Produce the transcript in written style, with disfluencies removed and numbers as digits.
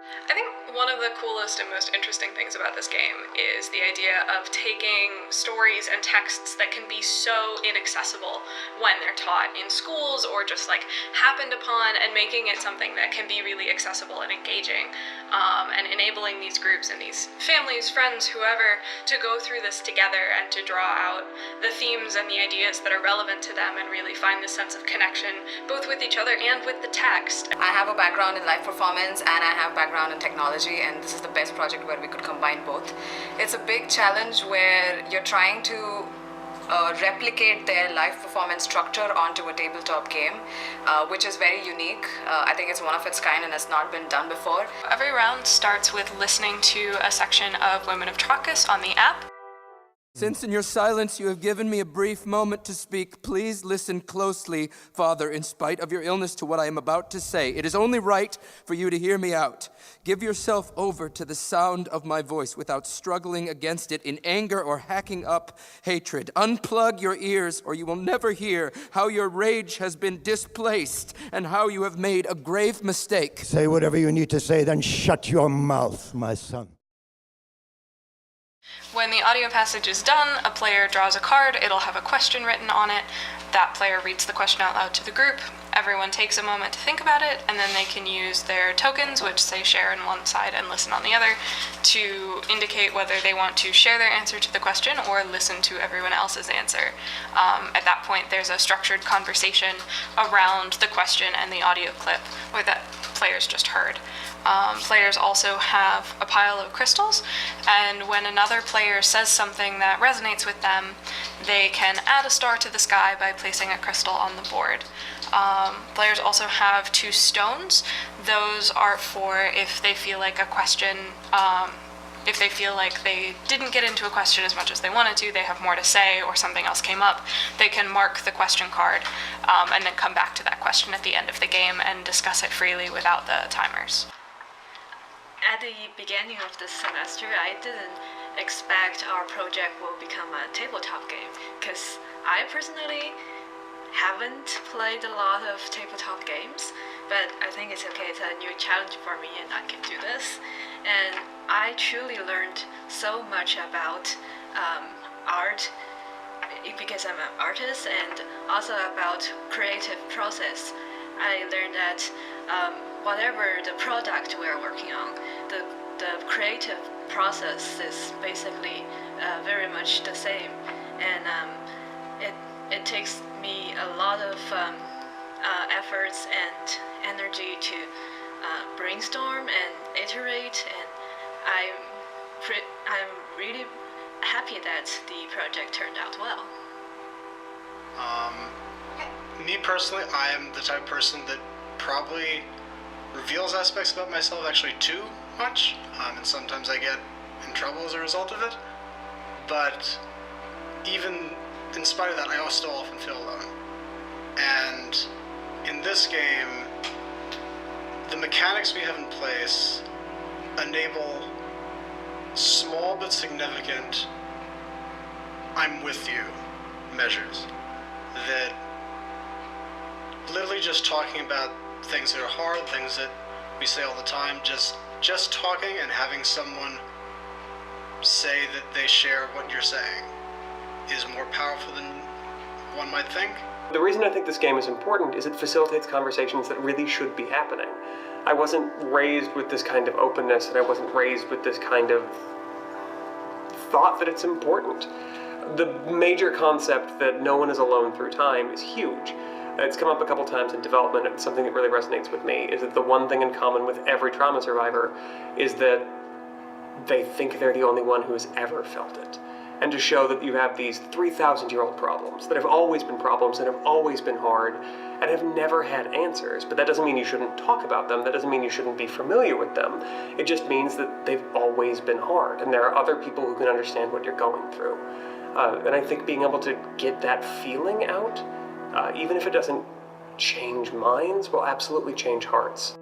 I think one of the coolest and most interesting things about this game is the idea of taking stories and texts that can be so inaccessible when they're taught in schools or just like happened upon, and making it something that can be really accessible and engaging, and enabling these groups and these families, friends, whoever, to go through this together and to draw out the themes and the ideas that are relevant to them and really find this sense of connection both with each other and with the text. I have a background in live performance and I have background in technology, and this is the best project where we could combine both. It's a big challenge where you're trying to replicate their live performance structure onto a tabletop game, which is very unique. I think it's one of its kind and has not been done before. Every round starts with listening to a section of Women of Trachis on the app. Since in your silence you have given me a brief moment to speak, please listen closely, Father, in spite of your illness, to what I am about to say. It is only right for you to hear me out. Give yourself over to the sound of my voice without struggling against it in anger or hacking up hatred. Unplug your ears or you will never hear how your rage has been displaced and how you have made a grave mistake. Say whatever you need to say, then shut your mouth, my son. When the audio passage is done, a player draws a card, it'll have a question written on it. That player reads the question out loud to the group. Everyone takes a moment to think about it, and then they can use their tokens, which say share on one side and listen on the other, to indicate whether they want to share their answer to the question or listen to everyone else's answer. At that point, there's a structured conversation around the question and the audio clip, or that players just heard. Players also have a pile of crystals, and when another player says something that resonates with them, they can add a star to the sky by placing a crystal on the board. Players also have 2 stones. Those are for if they feel like a question, if they feel like they didn't get into a question as much as they wanted to, they have more to say, or something else came up, they can mark the question card and then come back to that question at the end of the game and discuss it freely without the timers. At the beginning of this semester, I didn't expect our project will become a tabletop game, because I personally haven't played a lot of tabletop games, but I think it's okay, it's a new challenge for me and I can do this. And I truly learned so much about art, because I'm an artist, and also about creative process. I learned that whatever the product we're working on, the creative process is basically very much the same, and it takes me a lot of efforts and energy to brainstorm and iterate, and I'm really happy that the project turned out well. Me personally, I am the type of person that probably reveals aspects about myself actually too much, and sometimes I get in trouble as a result of it. But even in spite of that, I still often feel alone. And in this game, the mechanics we have in place enable small but significant I'm with you measures that literally just talking about things that are hard, things that we say all the time, just talking and having someone say that they share what you're saying is more powerful than one might think. The reason I think this game is important is it facilitates conversations that really should be happening. I wasn't raised with this kind of openness, and I wasn't raised with this kind of thought that it's important. The major concept that no one is alone through time is huge. It's come up a couple times in development, and something that really resonates with me is that the one thing in common with every trauma survivor is that they think they're the only one who has ever felt it. And to show that you have these 3,000-year-old problems that have always been problems and have always been hard and have never had answers. But that doesn't mean you shouldn't talk about them. That doesn't mean you shouldn't be familiar with them. It just means that they've always been hard, and there are other people who can understand what you're going through. And I think being able to get that feeling out, even if it doesn't change minds, will absolutely change hearts.